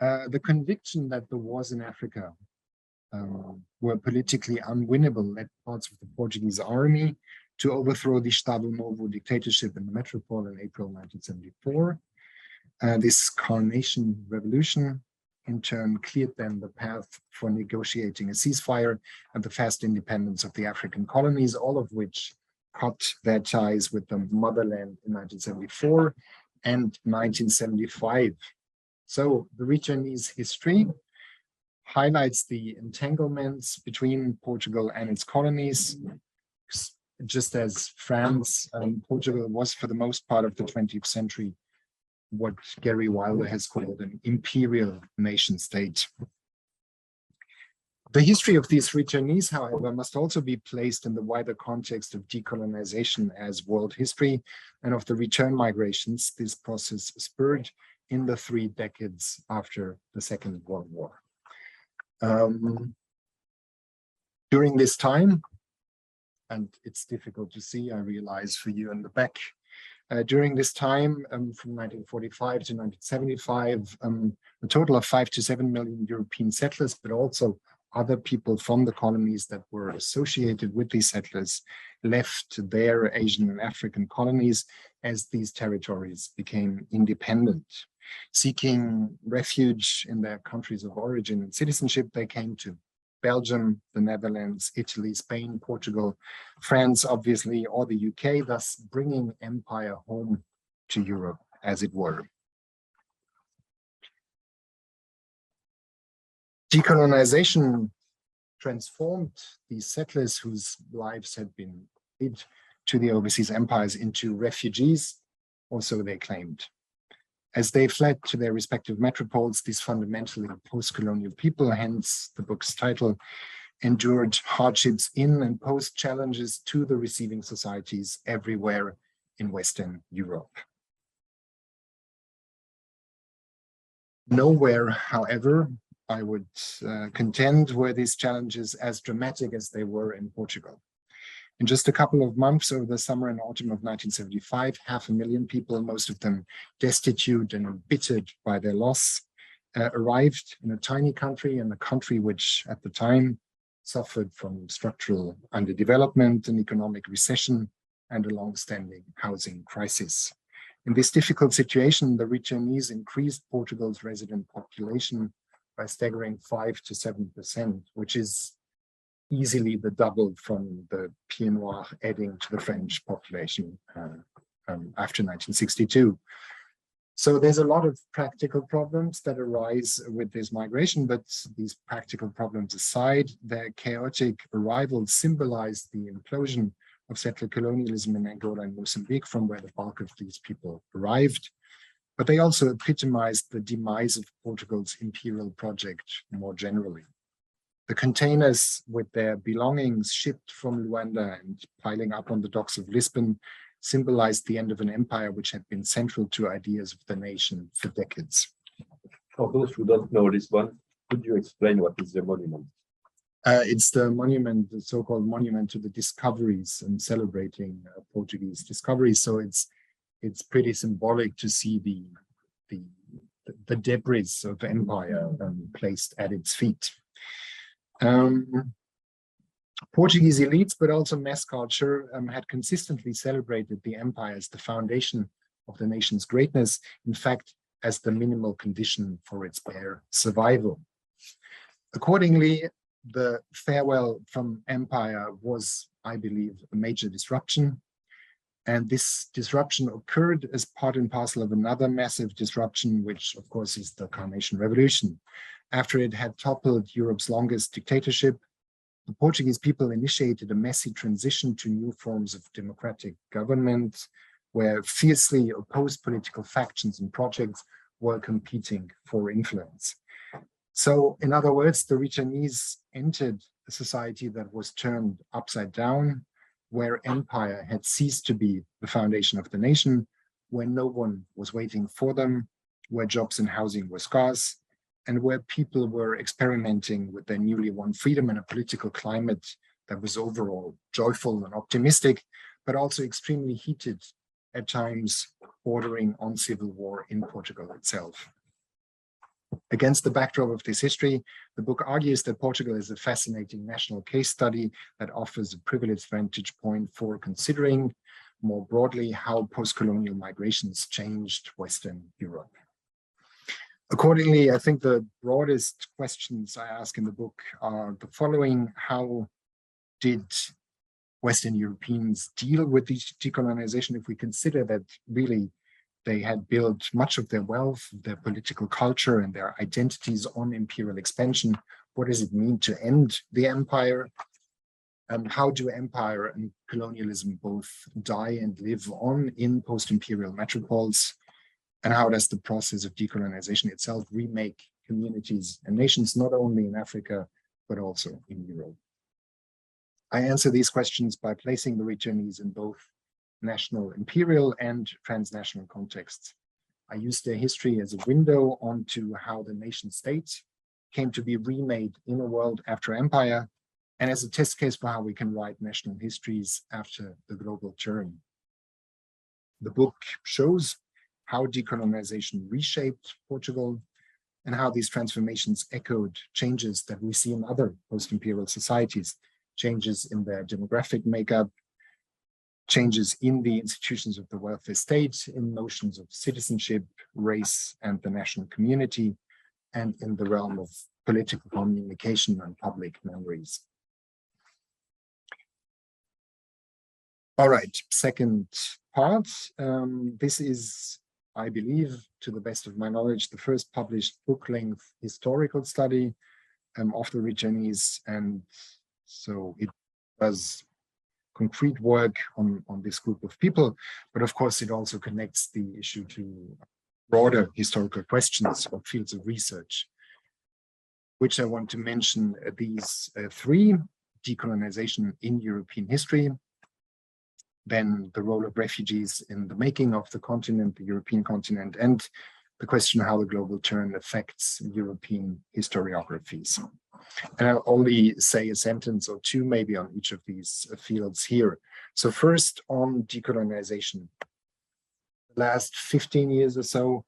The conviction that the wars in Africa were politically unwinnable led parts of the Portuguese army to overthrow the Estado Novo dictatorship in the metropole in April 1974. This Carnation Revolution in turn cleared then the path for negotiating a ceasefire and the fast independence of the African colonies, all of which cut their ties with the motherland in 1974 and 1975. So the returnees history highlights the entanglements between Portugal and its colonies. Just as France, Portugal was for the most part of the 20th century what Gary Wilder has called an imperial nation state. The history of these returnees, however, must also be placed in the wider context of decolonization as world history and of the return migrations this process spurred in the 3 decades after the Second World War. During this time, and it's difficult to see, I realize for you in the back, during this time, from 1945 to 1975, a total of 5 to 7 million European settlers, but also other people from the colonies that were associated with these settlers, left their Asian and African colonies as these territories became independent. Seeking refuge in their countries of origin and citizenship, they came to Belgium, the Netherlands, Italy, Spain, Portugal, France, obviously, or the UK, thus bringing empire home to Europe, as it were. Decolonization transformed these settlers whose lives had been led to the overseas empires into refugees, or so they claimed. As they fled to their respective metropoles, these fundamentally post-colonial people, hence the book's title, endured hardships in and posed challenges to the receiving societies everywhere in Western Europe. Nowhere, however, I would contend, were these challenges as dramatic as they were in Portugal. In just a couple of months over the summer and autumn of 1975, 500,000 people, most of them destitute and embittered by their loss, arrived in a tiny country, and a country which at the time suffered from structural underdevelopment and economic recession and a long-standing housing crisis. In this difficult situation, the returnees increased Portugal's resident population by a staggering 5 to 7%, which is easily the double from the Pied Noir adding to the French population after 1962. So there's a lot of practical problems that arise with this migration, but these practical problems aside, their chaotic arrival symbolized the implosion of settler colonialism in Angola and Mozambique, from where the bulk of these people arrived. But they also epitomized the demise of Portugal's imperial project more generally. The containers with their belongings shipped from Luanda and piling up on the docks of Lisbon symbolized the end of an empire which had been central to ideas of the nation for decades. For those who don't know this one, could you explain what is the monument? It's the monument, the so-called monument to the discoveries and celebrating Portuguese discoveries. So it's pretty symbolic to see the debris of empire placed at its feet. Portuguese elites, but also mass culture, had consistently celebrated the empire as the foundation of the nation's greatness, in fact, as the minimal condition for its bare survival. Accordingly, the farewell from empire was, I believe, a major disruption. And this disruption occurred as part and parcel of another massive disruption, which of course is the Carnation Revolution. After it had toppled Europe's longest dictatorship, the Portuguese people initiated a messy transition to new forms of democratic government, where fiercely opposed political factions and projects were competing for influence. So, in other words, the returnees entered a society that was turned upside down, where empire had ceased to be the foundation of the nation, where no one was waiting for them, where jobs and housing were scarce, and where people were experimenting with their newly won freedom in a political climate that was overall joyful and optimistic, but also extremely heated, at times bordering on civil war in Portugal itself. Against the backdrop of this history, the book argues that Portugal is a fascinating national case study that offers a privileged vantage point for considering more broadly how post-colonial migrations changed Western Europe. Accordingly, I think the broadest questions I ask in the book are the following. How did Western Europeans deal with decolonization if we consider that really they had built much of their wealth, their political culture, and their identities on imperial expansion? What does it mean to end the empire? How do empire and colonialism both die and live on in post-imperial metropoles? And how does the process of decolonization itself remake communities and nations, not only in Africa, but also in Europe? I answer these questions by placing the returnees in both national imperial and transnational contexts. I use their history as a window onto how the nation state came to be remade in a world after empire, and as a test case for how we can write national histories after the global turn. The book shows how decolonization reshaped Portugal and how these transformations echoed changes that we see in other post-imperial societies, changes in their demographic makeup, changes in the institutions of the welfare state, in notions of citizenship, race, and the national community, and in the realm of political communication and public memories. All right, second part. This is, I believe, to the best of my knowledge, the first published book-length historical study of the returnees, and so it does concrete work on this group of people, but of course it also connects the issue to broader historical questions or fields of research, which I want to mention these three: decolonization in European history, then the role of refugees in the making of the continent, the European continent, and the question how the global turn affects European historiographies. And I'll only say a sentence or two maybe on each of these fields here. So first, on decolonization. The last 15 years or so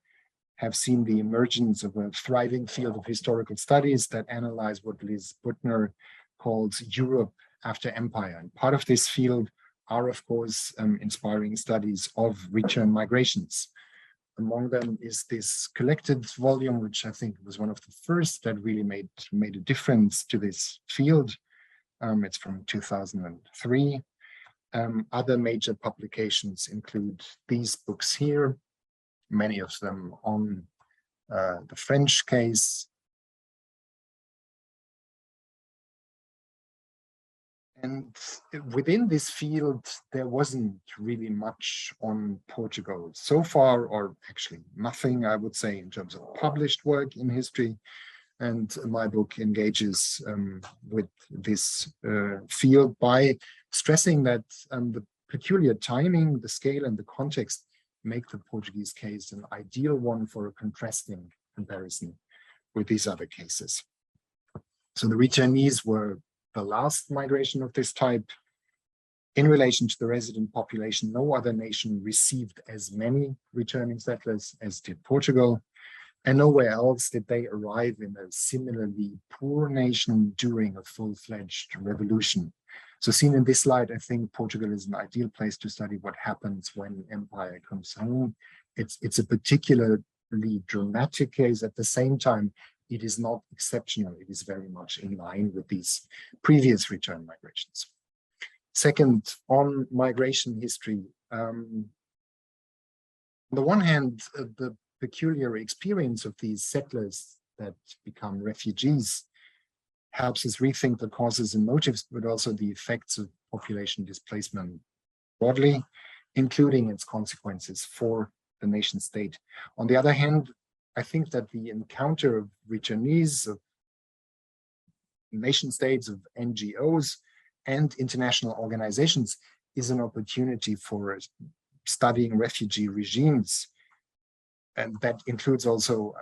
have seen the emergence of a thriving field of historical studies that analyze what Liz Buttner calls Europe after empire. And part of this field are, of course, inspiring studies of return migrations. Among them is this collected volume, which I think was one of the first that really made a difference to this field. It's from 2003. Other major publications include these books here, many of them on the French case. And within this field, there wasn't really much on Portugal so far, or actually nothing, I would say, in terms of published work in history. And my book engages with this field by stressing that the peculiar timing, the scale, and the context make the Portuguese case an ideal one for a contrasting comparison with these other cases. So the returnees were the last migration of this type. In relation to the resident population, no other nation received as many returning settlers as did Portugal, and nowhere else did they arrive in a similarly poor nation during a full-fledged revolution. So seen in this light, I think Portugal is an ideal place to study what happens when empire comes home. It's a particularly dramatic case. At the same time, it is not exceptional. It is very much in line with these previous return migrations. Second, on migration history. On the one hand, the peculiar experience of these settlers that become refugees helps us rethink the causes and motives, but also the effects of population displacement broadly, including its consequences for the nation state. On the other hand, I think that the encounter of returnees, of nation states, of NGOs, and international organizations is an opportunity for studying refugee regimes. And that includes also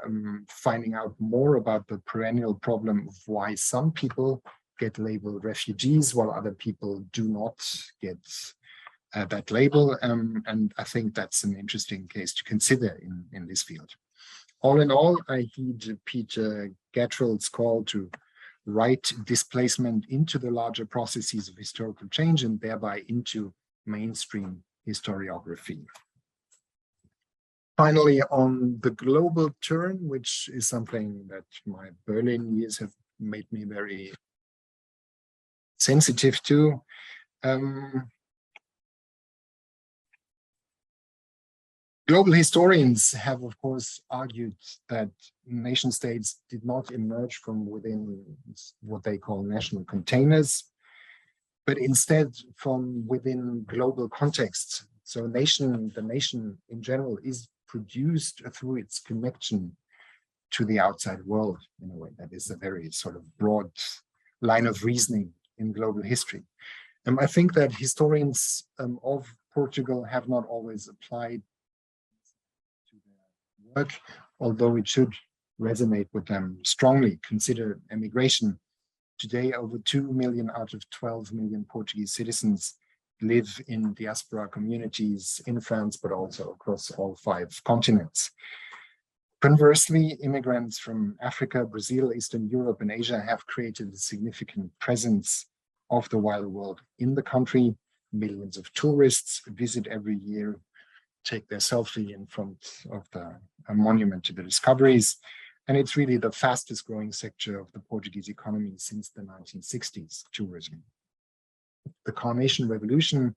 finding out more about the perennial problem of why some people get labeled refugees while other people do not get that label. And I think that's an interesting case to consider in this field. All in all, I heed Peter Gattrell's call to write displacement into the larger processes of historical change and thereby into mainstream historiography. Finally, on the global turn, which is something that my Berlin years have made me very sensitive to. Global historians have, of course, argued that nation states did not emerge from within what they call national containers, but instead from within global contexts. So the nation in general is produced through its connection to the outside world in a way. That is a very sort of broad line of reasoning in global history. I think that historians of Portugal have not always applied to their work, although it should resonate with them strongly. Consider emigration. Today, over 2 million out of 12 million Portuguese citizens live in diaspora communities in France, but also across all 5 continents. Conversely, immigrants from Africa, Brazil, Eastern Europe, and Asia have created a significant presence of the wider world in the country. Millions of tourists visit every year, take their selfie in front of a monument to the discoveries. And it's really the fastest growing sector of the Portuguese economy since the 1960s, tourism. The Carnation Revolution,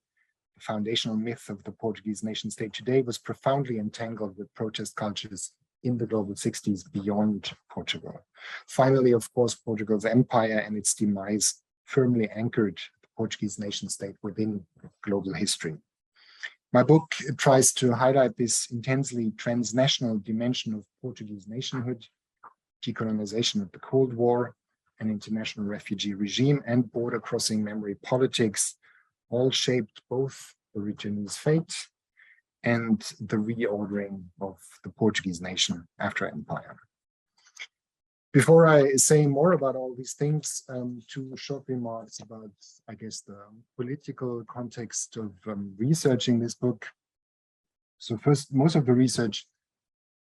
the foundational myth of the Portuguese nation state today, was profoundly entangled with protest cultures in the global 60s beyond Portugal. Finally, of course, Portugal's empire and its demise firmly anchored the Portuguese nation state within global history. My book tries to highlight this intensely transnational dimension of Portuguese nationhood, decolonization of the Cold War, an international refugee regime, and border-crossing memory politics, all shaped both the returnees' fate and the reordering of the Portuguese nation after empire. Before I say more about all these things, 2 short remarks about, I guess, the political context of researching this book. So first, most of the research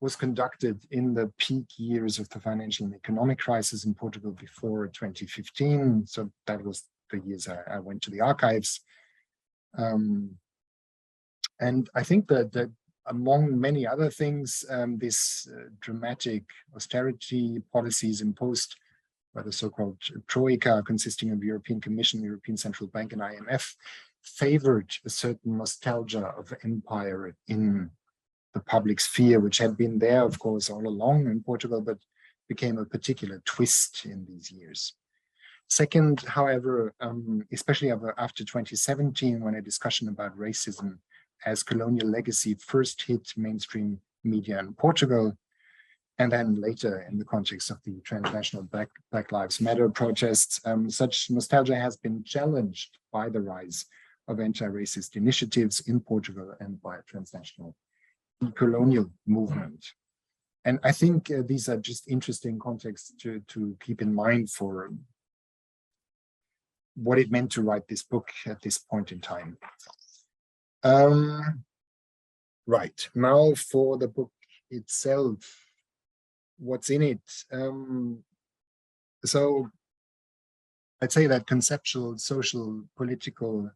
was conducted in the peak years of the financial and economic crisis in Portugal before 2015. So that was the years I went to the archives. And I think that among many other things, this dramatic austerity policies imposed by the so-called Troika, consisting of European Commission, European Central Bank, and IMF, favored a certain nostalgia of empire in the public sphere, which had been there, of course, all along in Portugal, but became a particular twist in these years. Second, however, especially after 2017, when a discussion about racism as colonial legacy first hit mainstream media in Portugal, and then later in the context of the transnational Black Lives Matter protests, such nostalgia has been challenged by the rise of anti-racist initiatives in Portugal and by a transnational decolonial movement. And I think these are just interesting contexts to keep in mind for what it meant to write this book at this point in time. Right, now for the book itself, what's in it? So I'd say that conceptual, social, political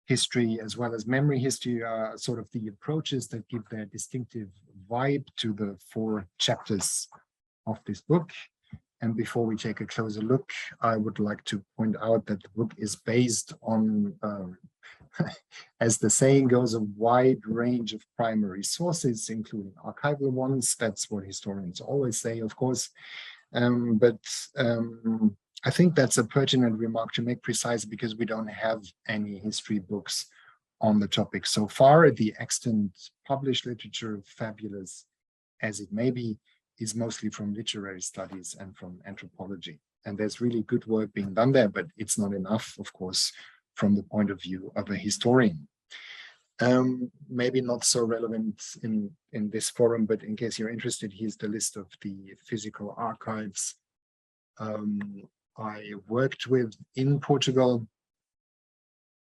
history, as well as memory history, are sort of the approaches that give their distinctive vibe to the 4 chapters of this book. And before we take a closer look, I would like to point out that the book is based on, as the saying goes, a wide range of primary sources, including archival ones. That's what historians always say, of course. But I think that's a pertinent remark to make, precise because we don't have any history books on the topic so far. The extant published literature, fabulous as it may be, is mostly from literary studies and from anthropology. And there's really good work being done there, but it's not enough, of course, from the point of view of a historian. Maybe not so relevant in this forum, but in case you're interested, here's the list of the physical archives I worked with in Portugal.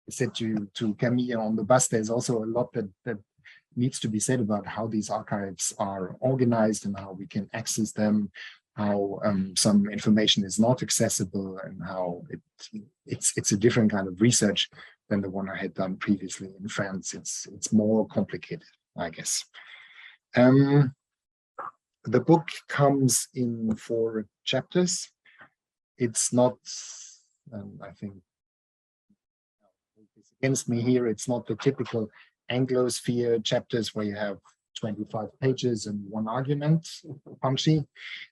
I said to Camille on the bus, there's also a lot that needs to be said about how these archives are organized and how we can access them, how some information is not accessible, and how it's a different kind of research than the one I had done previously in France. It's more complicated, I guess. The book comes in 4 chapters. It's not, I think, against me here, it's not the typical Anglosphere chapters where you have 25 pages and 1 argument, punchy.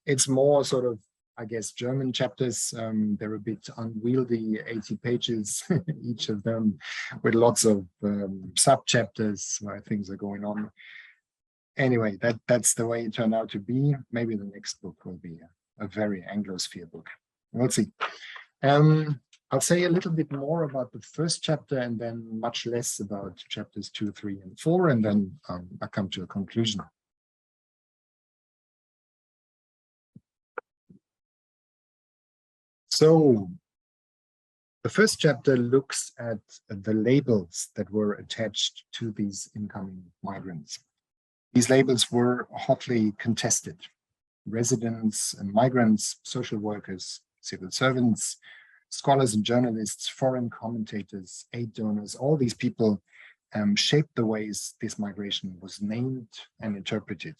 It's more sort of, I guess, German chapters. They're a bit unwieldy, 80 pages, each of them, with lots of sub-chapters where things are going on. Anyway, that's the way it turned out to be. Maybe the next book will be a very Anglosphere book. We'll see. I'll say a little bit more about the first chapter and then much less about chapters 2, 3, and 4, and then I come to a conclusion. So the first chapter looks at the labels that were attached to these incoming migrants. These labels were hotly contested. Residents and migrants, social workers, civil servants, scholars and journalists, foreign commentators, aid donors, all these people shaped the ways this migration was named and interpreted.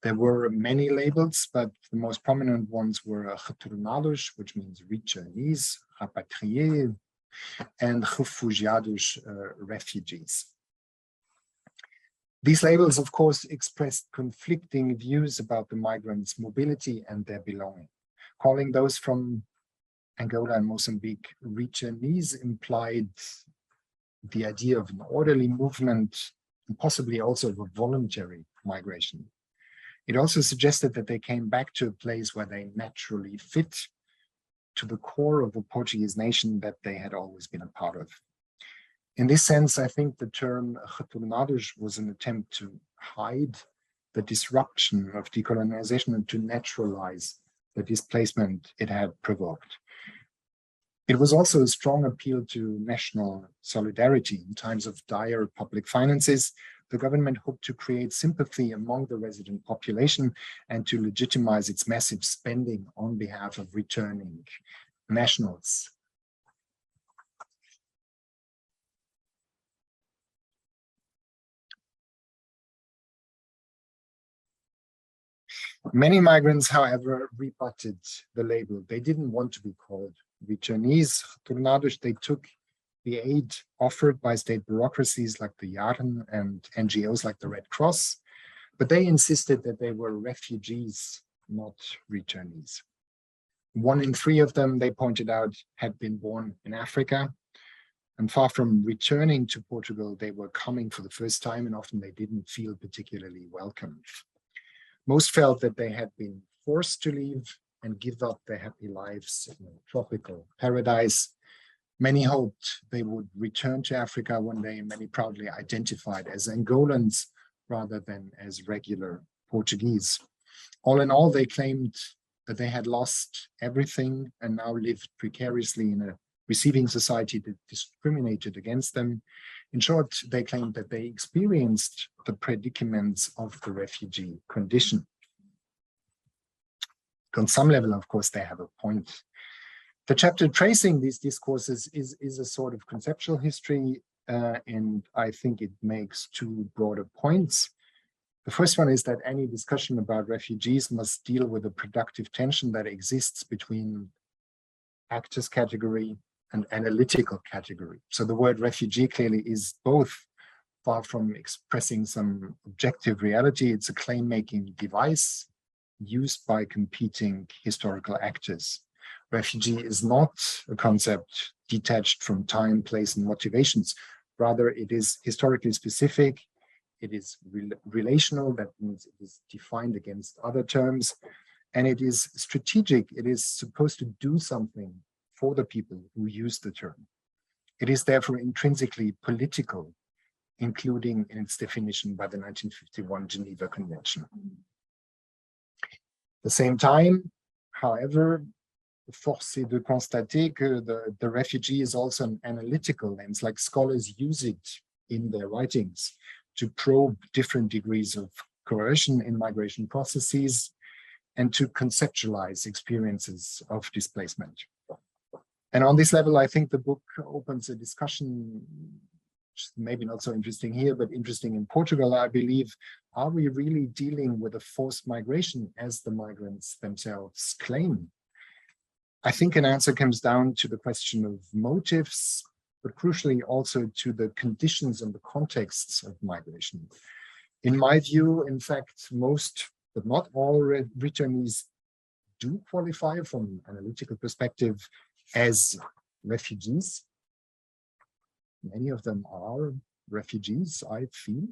There were many labels, but the most prominent ones were returnees, which means returnees, rapatriés, and refugiados, refugees. These labels, of course, expressed conflicting views about the migrants' mobility and their belonging. Calling those from Angola and Mozambique returnees implied the idea of an orderly movement and possibly also of a voluntary migration. It also suggested that they came back to a place where they naturally fit to the core of the Portuguese nation that they had always been a part of. In this sense, I think the term retornados was an attempt to hide the disruption of decolonization and to naturalize the displacement it had provoked. It was also a strong appeal to national solidarity. In times of dire public finances, the government hoped to create sympathy among the resident population and to legitimize its massive spending on behalf of returning nationals. Many migrants, however, rebutted the label. They didn't want to be called returnees, retornados. They took the aid offered by state bureaucracies like the JARN and NGOs like the Red Cross, but they insisted that they were refugees, not returnees. 1 in 3 of them, they pointed out, had been born in Africa, and far from returning to Portugal, they were coming for the first time, and often they didn't feel particularly welcome. Most felt that they had been forced to leave and give up their happy lives in a tropical paradise. Many hoped they would return to Africa one day, and many proudly identified as Angolans rather than as regular Portuguese. All in all, they claimed that they had lost everything and now lived precariously in a receiving society that discriminated against them. In short, they claimed that they experienced the predicaments of the refugee condition. On some level, of course, they have a point. The chapter tracing these discourses is a sort of conceptual history, and I think it makes 2 broader points. The first one is that any discussion about refugees must deal with the productive tension that exists between actors category and analytical category. So the word refugee clearly is both. Far from expressing some objective reality, it's a claim-making device used by competing historical actors. Refugee is not a concept detached from time, place, and motivations. Rather, it is historically specific, it is relational, that means it is defined against other terms, and it is strategic. It is supposed to do something for the people who use the term. It is therefore intrinsically political, including in its definition by the 1951 Geneva Convention. At the same time, however, force est de constater que the refugee is also an analytical lens, like scholars use it in their writings. to probe different degrees of coercion in migration processes, and to conceptualize experiences of displacement. And on this level, I think the book opens a discussion, which is maybe not so interesting here, but interesting in Portugal, I believe. Are we really dealing with a forced migration as the migrants themselves claim? I think an answer comes down to the question of motives, but crucially also to the conditions and the contexts of migration. In my view, in fact, most, but not all returnees do qualify from an analytical perspective as refugees. Many of them are refugees, I feel.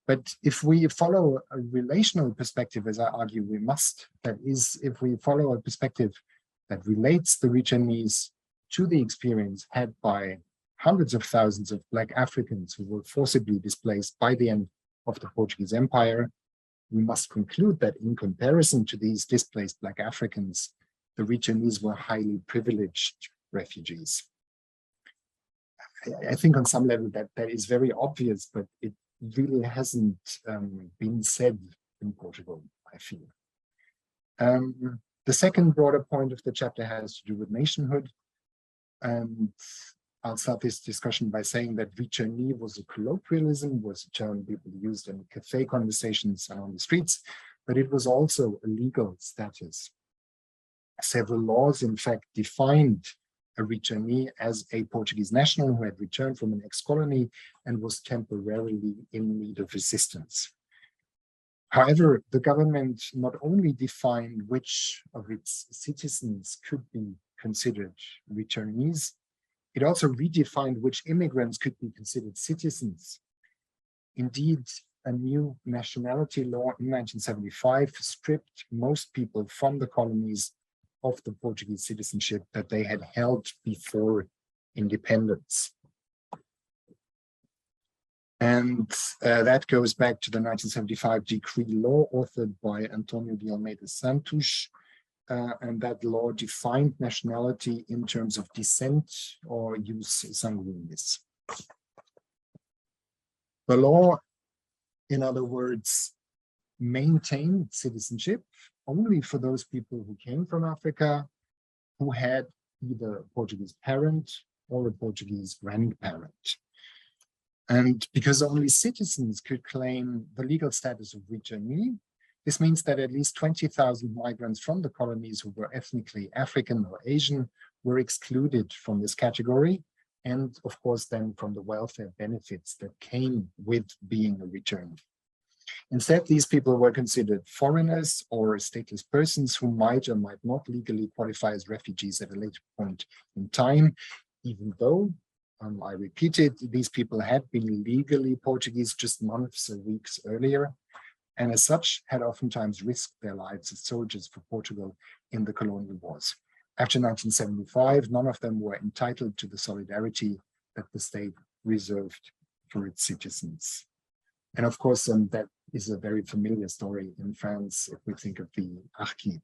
But if we follow a relational perspective, as I argue we must, that is, if we follow a perspective that relates the returnees to the experience had by hundreds of thousands of Black Africans who were forcibly displaced by the end of the Portuguese Empire, we must conclude that in comparison to these displaced Black Africans, the returnees were highly privileged refugees. I think on some level that is very obvious, but it really hasn't been said in Portugal, I feel. The second broader point of the chapter has to do with nationhood. And I'll start this discussion by saying that returnee was a colloquialism, was a term people used in cafe conversations and on the streets, but it was also a legal status. Several laws, in fact, defined a returnee as a Portuguese national who had returned from an ex-colony and was temporarily in need of assistance. However, the government not only defined which of its citizens could be considered returnees, it also redefined which immigrants could be considered citizens. Indeed, a new nationality law in 1975 stripped most people from the colonies of the Portuguese citizenship that they had held before independence. And that goes back to the 1975 decree law authored by Antonio de Almeida Santos, and that law defined nationality in terms of descent or jus sanguinis. The law, in other words, maintained citizenship only for those people who came from Africa, who had either a Portuguese parent or a Portuguese grandparent. And because only citizens could claim the legal status of returnee, this means that at least 20,000 migrants from the colonies who were ethnically African or Asian were excluded from this category, and of course then from the welfare benefits that came with being a returnee. Instead, these people were considered foreigners or stateless persons who might or might not legally qualify as refugees at a later point in time, even though, I repeat it, these people had been legally Portuguese just months or weeks earlier, and as such had oftentimes risked their lives as soldiers for Portugal in the colonial wars. After 1975, none of them were entitled to the solidarity that the state reserved for its citizens. And of course, that is a very familiar story in France if we think of the Archives.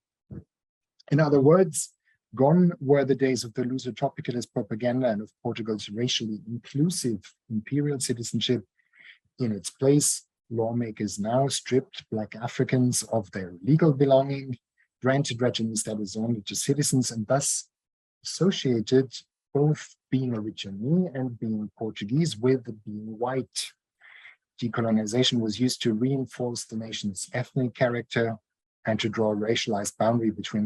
In other words, gone were the days of the Lusotropicalist propaganda and of Portugal's racially inclusive imperial citizenship. In its place, lawmakers now stripped Black Africans of their legal belonging, granted returning status only to citizens, and thus associated both being a returnee and being Portuguese with being white. Decolonization was used to reinforce the nation's ethnic character and to draw a racialized boundary between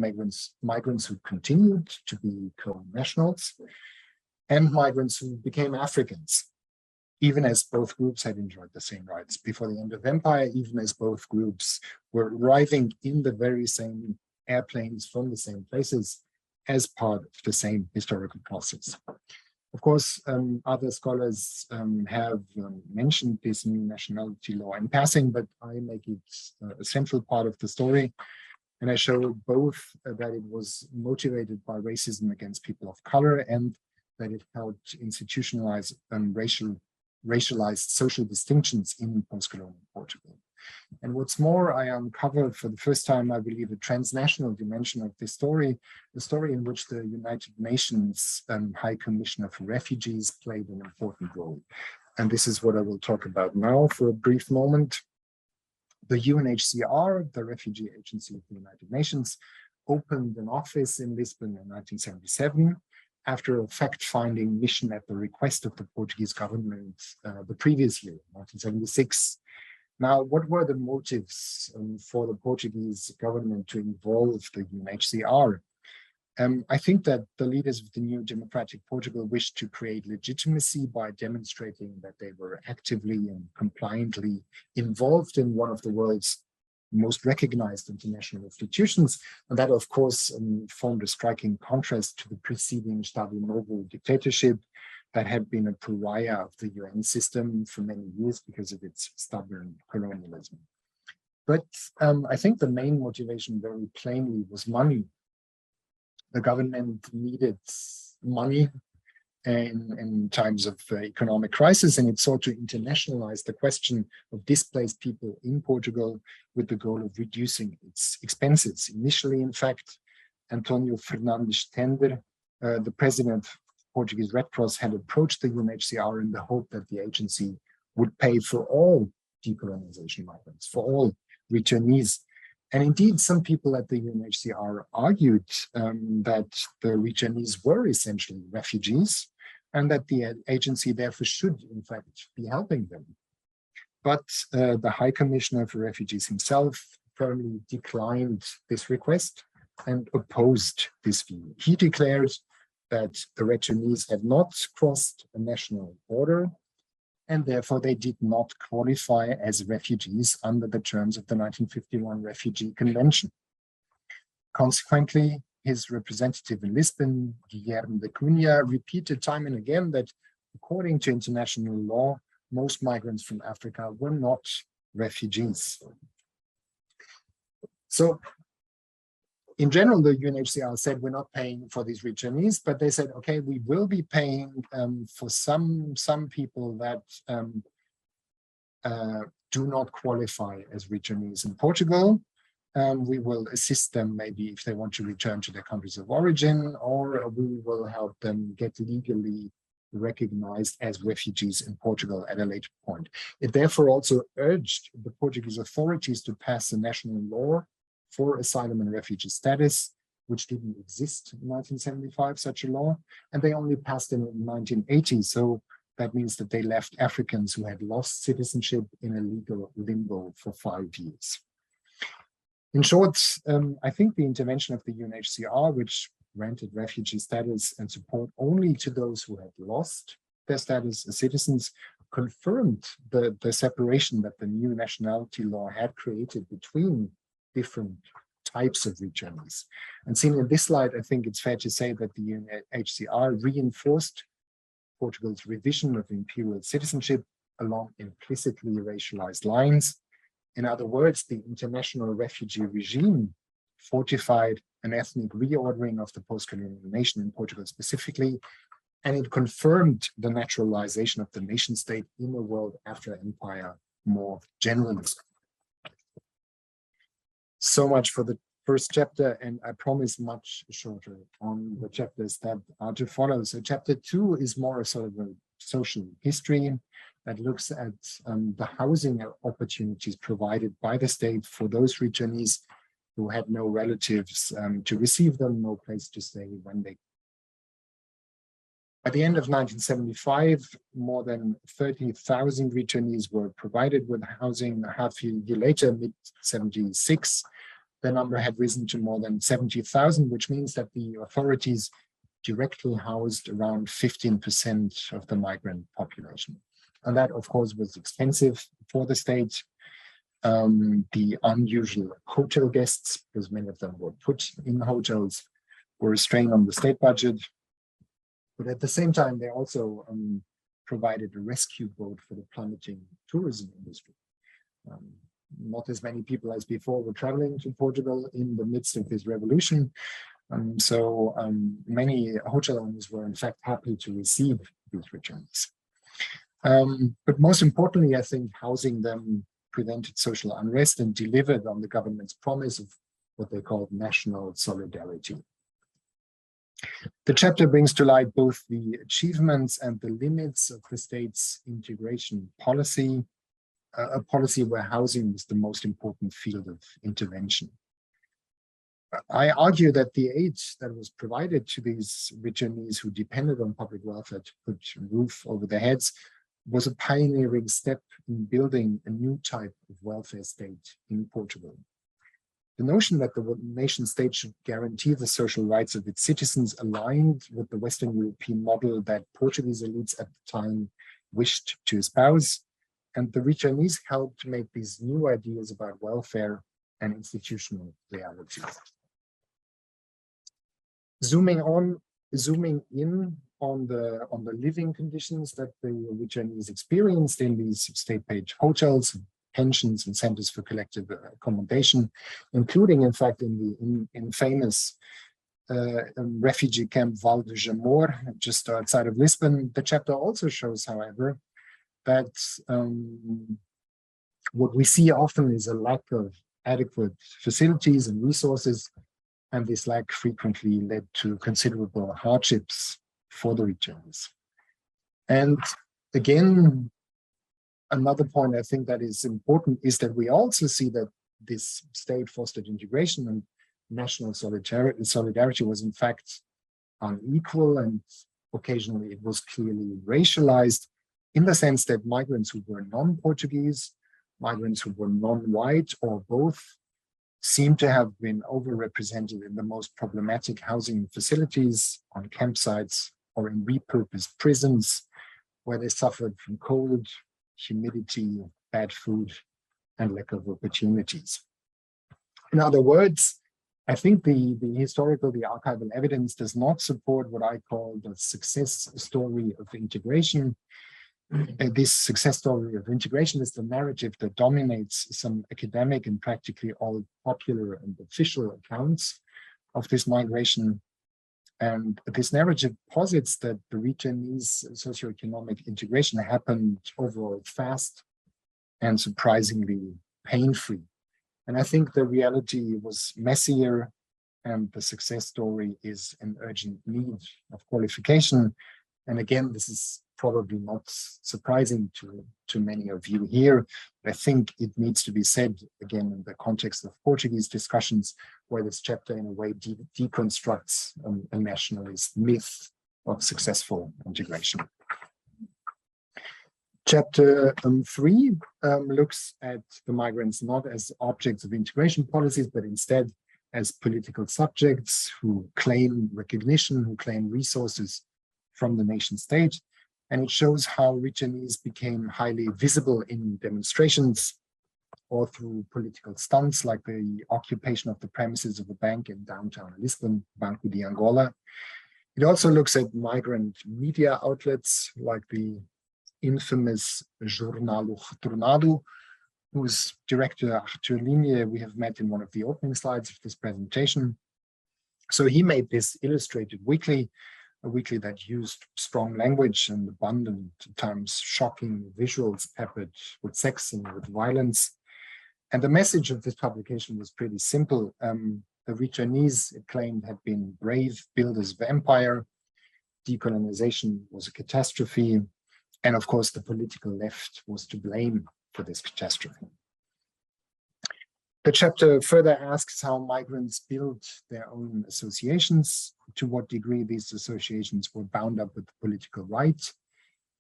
migrants who continued to be co-nationals and migrants who became Africans, even as both groups had enjoyed the same rights before the end of the empire, even as both groups were arriving in the very same airplanes from the same places as part of the same historical process. Of course, other scholars have mentioned this new nationality law in passing, but I make it a central part of the story. And I show both that it was motivated by racism against people of color and that it helped institutionalize racialized social distinctions in post-colonial Portugal. And what's more, I uncovered for the first time, I believe, a transnational dimension of this story, the story in which the United Nations High Commissioner for Refugees played an important role. And this is what I will talk about now for a brief moment. The UNHCR, the Refugee Agency of the United Nations, opened an office in Lisbon in 1977 after a fact-finding mission at the request of the Portuguese government the previous year, 1976. Now, what were the motives for the Portuguese government to involve the UNHCR? I think that the leaders of the new democratic Portugal wished to create legitimacy by demonstrating that they were actively and compliantly involved in one of the world's most recognized international institutions. And that, of course, formed a striking contrast to the preceding Estado Novo dictatorship that had been a pariah of the UN system for many years because of its stubborn colonialism. But I think the main motivation very plainly was money. The government needed money in times of economic crisis, and it sought to internationalize the question of displaced people in Portugal with the goal of reducing its expenses. Initially, in fact, Antonio Fernandes Tender, the president of Portuguese Red Cross, had approached the UNHCR in the hope that the agency would pay for all decolonization migrants, for all returnees. And indeed, some people at the UNHCR argued that the returnees were essentially refugees and that the agency therefore should, in fact, be helping them. But the High Commissioner for Refugees himself firmly declined this request and opposed this view. He declared that the returnees had not crossed a national border, and therefore they did not qualify as refugees under the terms of the 1951 Refugee Convention. Consequently, his representative in Lisbon, Guilherme de Cunha, repeated time and again that according to international law, most migrants from Africa were not refugees. So in general, the UNHCR said we're not paying for these returnees, but they said, okay, we will be paying for some people that do not qualify as returnees in Portugal. We will assist them maybe if they want to return to their countries of origin, or we will help them get legally recognized as refugees in Portugal at a later point. It therefore also urged the Portuguese authorities to pass a national law for asylum and refugee status, which didn't exist in 1975, such a law, and they only passed it in 1980. So that means that they left Africans who had lost citizenship in a legal limbo for 5 years. In short, I think the intervention of the UNHCR, which granted refugee status and support only to those who had lost their status as citizens, confirmed the separation that the new nationality law had created between different types of returnees. And seen in this slide, I think it's fair to say that the UNHCR reinforced Portugal's revision of imperial citizenship along implicitly racialized lines. In other words, the international refugee regime fortified an ethnic reordering of the post-colonial nation in Portugal specifically, and it confirmed the naturalization of the nation state in a world after empire more generally. So much for the first chapter, and I promise much shorter on the chapters that are to follow. So chapter 2 is more a sort of a social history that looks at the housing opportunities provided by the state for those returnees who had no relatives to receive them, no place to stay when they. By the end of 1975, more than 30,000 returnees were provided with housing. A half year later, mid-76, the number had risen to more than 70,000, which means that the authorities directly housed around 15% of the migrant population. And that, of course, was expensive for the state. The unusual hotel guests, because many of them were put in hotels, were a strain on the state budget. But at the same time, they also provided a rescue boat for the plummeting tourism industry. Not as many people as before were traveling to Portugal in the midst of this revolution. So many hotel owners were in fact happy to receive these returns. But most importantly, I think housing them prevented social unrest and delivered on the government's promise of what they called national solidarity. The chapter brings to light both the achievements and the limits of the state's integration policy, a policy where housing is the most important field of intervention. I argue that the aid that was provided to these returnees who depended on public welfare to put a roof over their heads was a pioneering step in building a new type of welfare state in Portugal. The notion that the nation state should guarantee the social rights of its citizens aligned with the Western European model that Portuguese elites at the time wished to espouse, and the returnees helped make these new ideas about welfare and institutional realities. Zooming in on the living conditions that the returnees experienced in these state-paid hotels, pensions, and centers for collective accommodation, including, in fact, in famous refugee camp Val de Jamor, just outside of Lisbon. The chapter also shows, however, that what we see often is a lack of adequate facilities and resources, and this lack frequently led to considerable hardships for the returnees. And again, another point I think that is important is that we also see that this state fostered integration and national solidarity was in fact unequal, and occasionally it was clearly racialized, in the sense that migrants who were non-Portuguese, migrants who were non-white, or both, seem to have been overrepresented in the most problematic housing facilities, on campsites, or in repurposed prisons, where they suffered from cold, humidity, bad food, and lack of opportunities. In other words, I think the archival evidence does not support what I call the success story of integration. This success story of integration is the narrative that dominates some academic and practically all popular and official accounts of this migration. And this narrative posits that the returnees' socioeconomic integration happened overall fast and surprisingly pain-free. And I think the reality was messier, and the success story is an urgent need of qualification. And again, this is probably not surprising to many of you here. I think it needs to be said again in the context of Portuguese discussions, where this chapter in a way deconstructs a nationalist myth of successful integration. Chapter 3 looks at the migrants not as objects of integration policies, but instead as political subjects who claim recognition, who claim resources from the nation state. And it shows how returnees became highly visible in demonstrations or through political stunts, like the occupation of the premises of a bank in downtown Lisbon, Banco de Angola. It also looks at migrant media outlets like the infamous Jornal o Retornado, whose director Arthur Ligne we have met in one of the opening slides of this presentation. So he made this illustrated weekly, a weekly that used strong language and abundant, at times shocking visuals peppered with sex and with violence. And the message of this publication was pretty simple. The returnees, it claimed, had been brave builders of empire. Decolonization was a catastrophe. And of course, the political left was to blame for this catastrophe. The chapter further asks how migrants built their own associations, to what degree these associations were bound up with the political right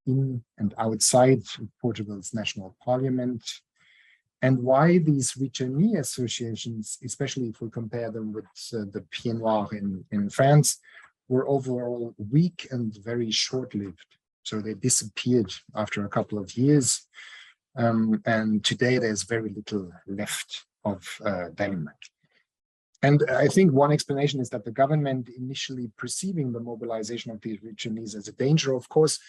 in and outside of Portugal's national parliament, and why these returnee associations, especially if we compare them with the Pieds Noirs in France, were overall weak and very short-lived. So they disappeared after a couple of years, and today there's very little left of them. And I think one explanation is that the government, initially perceiving the mobilization of these returnees as a danger, of course,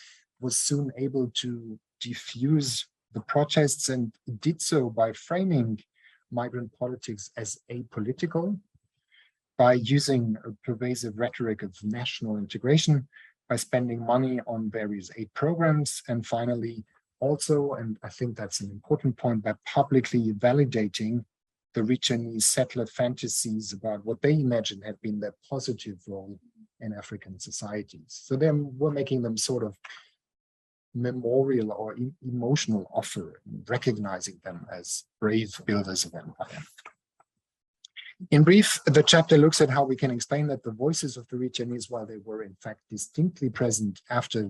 was soon able to diffuse the protests, and did so by framing migrant politics as apolitical, by using a pervasive rhetoric of national integration, by spending money on various aid programs, and finally also, and I think that's an important point, by publicly validating the returnee settler fantasies about what they imagined had been their positive role in African societies. So then we're making them sort of memorial or emotional offer, recognizing them as brave builders of empire. In brief, the chapter looks at how we can explain that the voices of the returnees, while they were in fact distinctly present after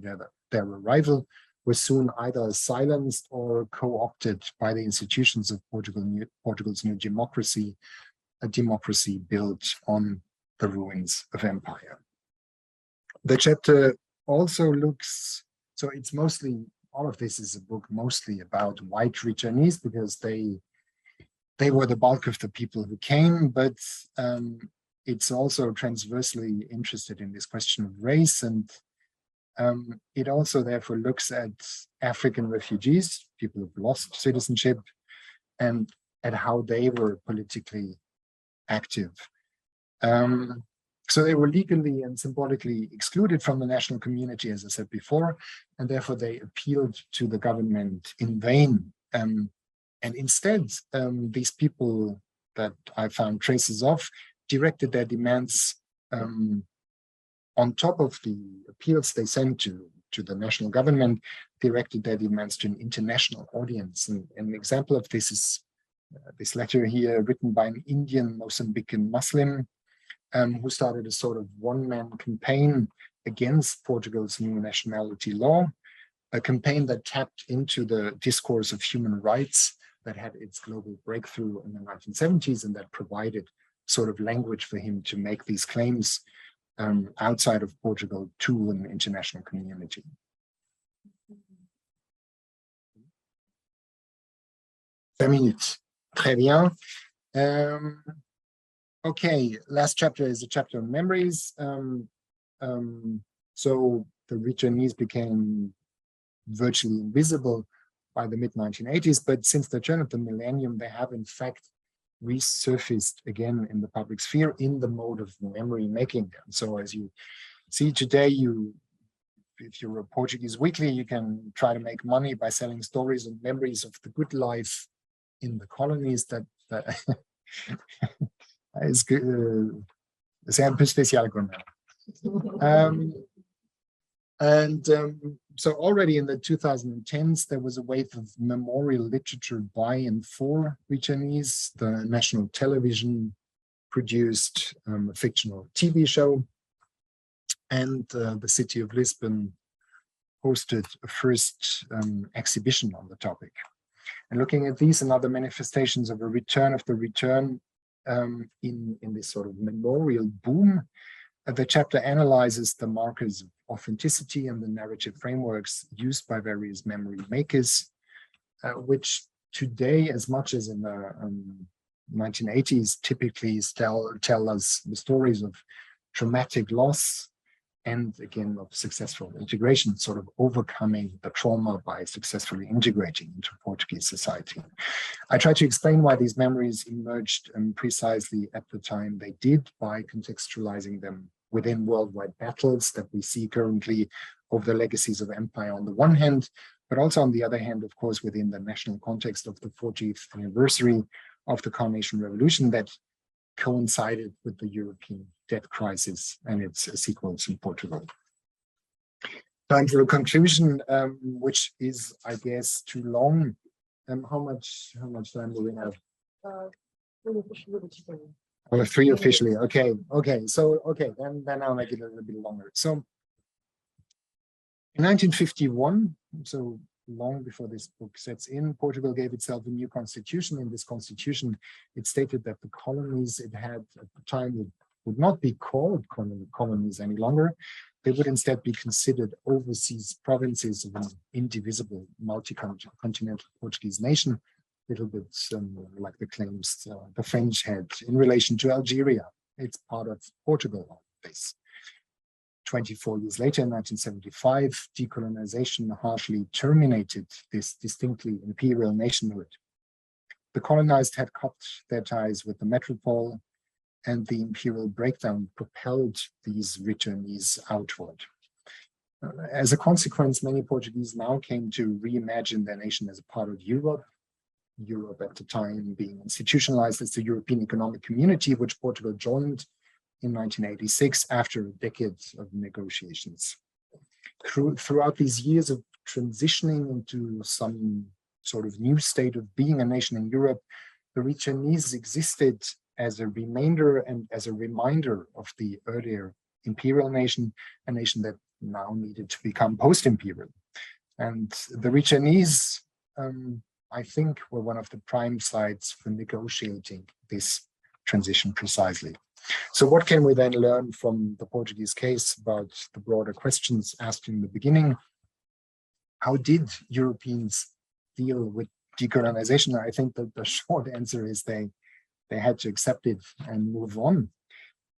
their arrival, were soon either silenced or co-opted by the institutions of Portugal's new democracy, a democracy built on the ruins of empire. The chapter also looks, so it's mostly, all of this is a book mostly about white returnees because they were the bulk of the people who came, but it's also transversely interested in this question of race, and it also therefore looks at African refugees, people who've lost citizenship, and at how they were politically active. So they were legally and symbolically excluded from the national community, as I said before, and therefore they appealed to the government in vain. And instead, these people that I found traces of directed their demands on top of the appeals they sent to the national government, directed their demands to an international audience. And an example of this is this letter here written by an Indian Mozambican Muslim who started a sort of one-man campaign against Portugal's new nationality law, a campaign that tapped into the discourse of human rights that had its global breakthrough in the 1970s and that provided sort of language for him to make these claims outside of Portugal to an international community. Très bien. Okay, last chapter is a chapter on memories. So the returnees became virtually invisible by the mid-1980s, but since the turn of the millennium, they have in fact resurfaced again in the public sphere in the mode of memory making. And so as you see today, if you're a Portuguese weekly, you can try to make money by selling stories and memories of the good life in the colonies. That is good. C'est un peu spécial quand même. So already in the 2010s, there was a wave of memorial literature by and for returnees. The national television produced a fictional TV show, and the city of Lisbon hosted a first exhibition on the topic. And looking at these and other manifestations of a return of the return in this sort of memorial boom, the chapter analyzes the markers of authenticity and the narrative frameworks used by various memory makers, which today, as much as in the 1980s, typically tell us the stories of traumatic loss and, again, of successful integration, sort of overcoming the trauma by successfully integrating into Portuguese society. I try to explain why these memories emerged precisely at the time they did by contextualizing them within worldwide battles that we see currently over the legacies of empire on the one hand, but also on the other hand, of course, within the national context of the 40th anniversary of the Carnation Revolution that coincided with the European debt crisis and its sequels in Portugal. Time for a conclusion, which is, I guess, too long. How much time do we have? Well, 3 officially. Okay. So then I'll make it a little bit longer. So in 1951, so long before this book sets in, Portugal gave itself a new constitution. In this constitution, it stated that the colonies it had at the time would not be called colonies any longer. They would instead be considered overseas provinces of an indivisible multi-continental Portuguese nation, a little bit like the claims the French had in relation to Algeria. It's part of Portugal, this. 24 years later, in 1975, decolonization harshly terminated this distinctly imperial nationhood. The colonized had cut their ties with the metropole, and the imperial breakdown propelled these returnees outward. As a consequence, many Portuguese now came to reimagine their nation as a part of Europe. Europe at the time being institutionalized as the European Economic Community, which Portugal joined in 1986 after a decade of negotiations. Throughout these years of transitioning into some sort of new state of being a nation in Europe, the returnees existed as a remainder and as a reminder of the earlier imperial nation, a nation that now needed to become post-imperial. And the returnees, I think, were one of the prime sites for negotiating this transition precisely. So what can we then learn from the Portuguese case about the broader questions asked in the beginning? How did Europeans deal with decolonization? I think that the short answer is they had to accept it and move on.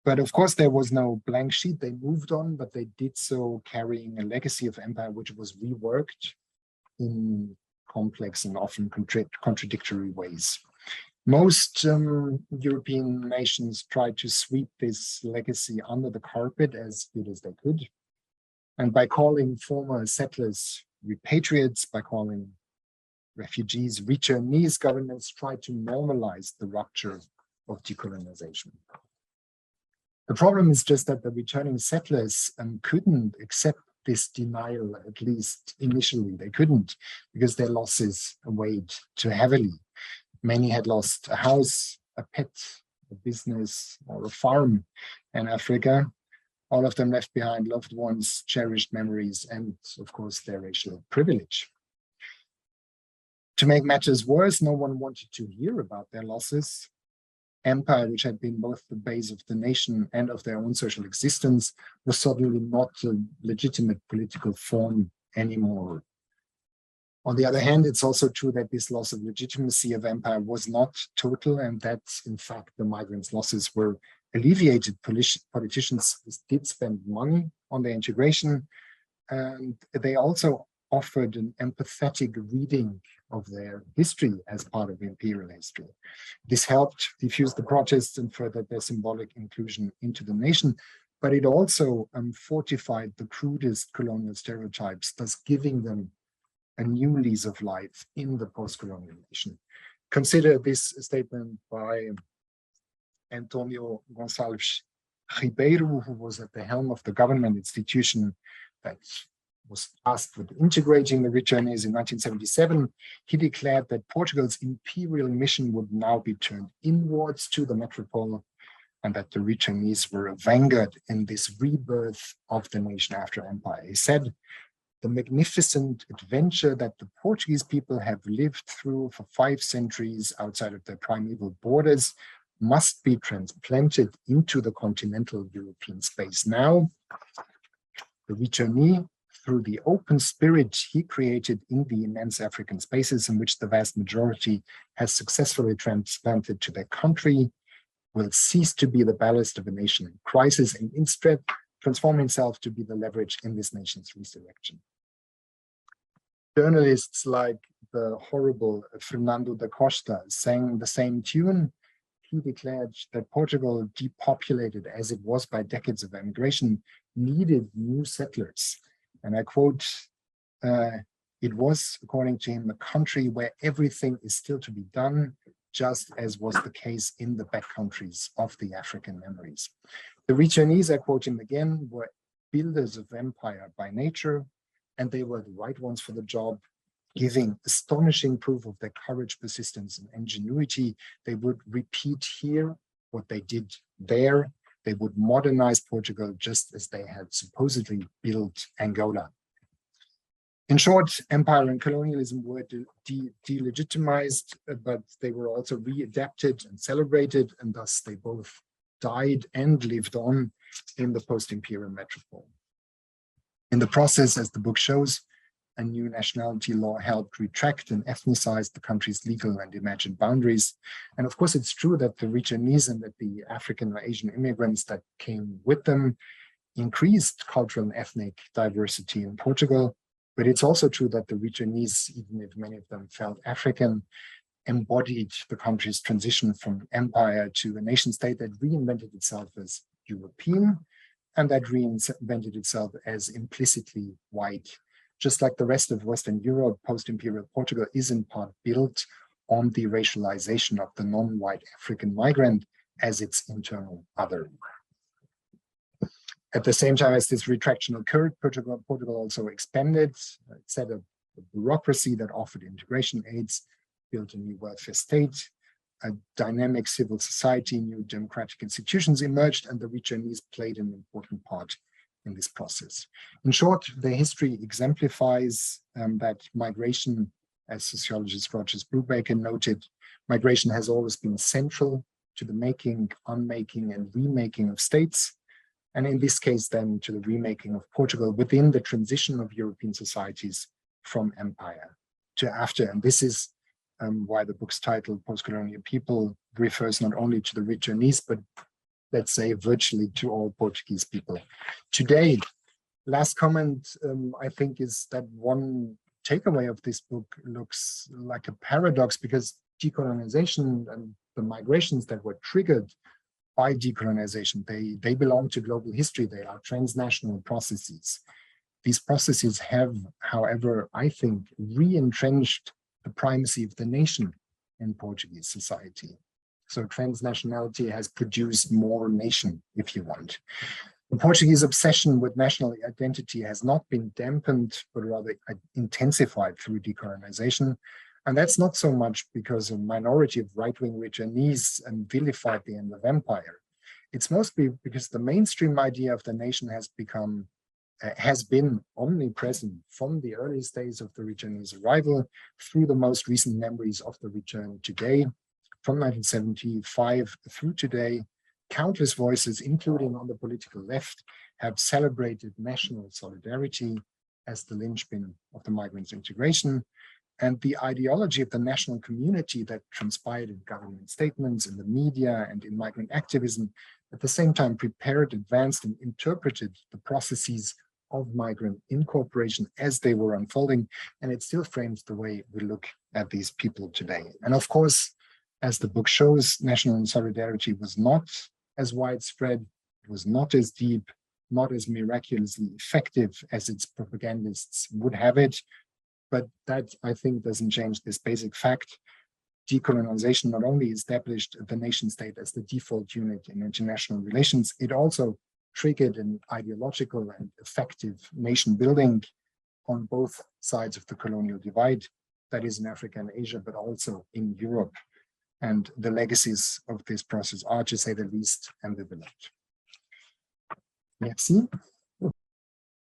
But of course, there was no blank sheet. They moved on, but they did so carrying a legacy of empire, which was reworked in complex and often contradictory ways. Most European nations tried to sweep this legacy under the carpet as good as they could. And by calling former settlers repatriates, by calling refugees returnees, governments tried to normalize the rupture of decolonization. The problem is just that the returning settlers couldn't accept this denial, at least initially. They couldn't, because their losses weighed too heavily. Many had lost a house, a pet, a business, or a farm in Africa. All of them left behind loved ones, cherished memories, and of course, their racial privilege. To make matters worse, no one wanted to hear about their losses. Empire, which had been both the base of the nation and of their own social existence, was suddenly not a legitimate political form anymore. On the other hand, it's also true that this loss of legitimacy of empire was not total, and that, in fact, the migrants' losses were alleviated. Politicians did spend money on their integration, and they also offered an empathetic reading of their history as part of imperial history. This helped diffuse the protests and furthered their symbolic inclusion into the nation, but it also fortified the crudest colonial stereotypes, thus giving them a new lease of life in the post-colonial nation. Consider this statement by Antonio Gonçalves Ribeiro, who was at the helm of the government institution that was tasked with integrating the returnees in 1977. He declared that Portugal's imperial mission would now be turned inwards to the metropole, and that the returnees were a vanguard in this rebirth of the nation after empire. He said, "The magnificent adventure that the Portuguese people have lived through for 5 centuries outside of their primeval borders must be transplanted into the continental European space now. The returnee, through the open spirit he created in the immense African spaces in which the vast majority has successfully transplanted to their country, will cease to be the ballast of a nation in crisis and instead transform himself to be the leverage in this nation's resurrection." Journalists like the horrible Fernando da Costa sang the same tune. He declared that Portugal, depopulated as it was by decades of emigration, needed new settlers. And I quote, "It was, according to him, a country where everything is still to be done, just as was the case in the backcountries of the African memories." The returnees, I quote him again, were builders of empire by nature, and they were the right ones for the job, giving astonishing proof of their courage, persistence, and ingenuity. They would repeat here what they did there. They would modernize Portugal just as they had supposedly built Angola. In short, empire and colonialism were delegitimized, but they were also readapted and celebrated, and thus they both died and lived on in the post-imperial metropole. In the process, as the book shows, a new nationality law helped retract and ethnicize the country's legal and imagined boundaries. And of course, it's true that the returnees and that the African or Asian immigrants that came with them increased cultural and ethnic diversity in Portugal. But it's also true that the returnees, even if many of them felt African, embodied the country's transition from empire to a nation state that reinvented itself as European and that reinvented itself as implicitly white. Just like the rest of Western Europe, post-imperial Portugal is in part built on the racialization of the non-white African migrant as its internal other. At the same time as this retraction occurred, Portugal also expanded, set up a bureaucracy that offered integration aids, built a new welfare state, a dynamic civil society, new democratic institutions emerged, and the returnees played an important part in this process. In short, the history exemplifies that migration, as sociologist Rogers Brubaker noted, migration has always been central to the making, unmaking, and remaking of states, and in this case then to the remaking of Portugal within the transition of European societies from empire to after. And this is why the book's title, Postcolonial People, refers not only to the returnees, but let's say virtually to all Portuguese people today. Last comment, I think, is that one takeaway of this book looks like a paradox, because decolonization and the migrations that were triggered by decolonization, they belong to global history. They are transnational processes. These processes have, however, I think, re-entrenched the primacy of the nation in Portuguese society. So transnationality has produced more nation, if you want. The Portuguese obsession with national identity has not been dampened, but rather intensified through decolonization. And that's not so much because a minority of right-wing returnees vilified the end of empire. It's mostly because the mainstream idea of the nation has been omnipresent from the earliest days of the returnees' arrival through the most recent memories of the return today. From 1975 through today, countless voices, including on the political left, have celebrated national solidarity as the linchpin of the migrants' integration. And the ideology of the national community that transpired in government statements, in the media, and in migrant activism, at the same time prepared, advanced, and interpreted the processes of migrant incorporation as they were unfolding. And it still frames the way we look at these people today. And of course, as the book shows, national solidarity was not as widespread, it was not as deep, not as miraculously effective as its propagandists would have it. But that, I think, doesn't change this basic fact. Decolonization not only established the nation state as the default unit in international relations, it also triggered an ideological and effective nation building on both sides of the colonial divide, that is in Africa and Asia, but also in Europe. And the legacies of this process are, to say the least, ambivalent. Merci.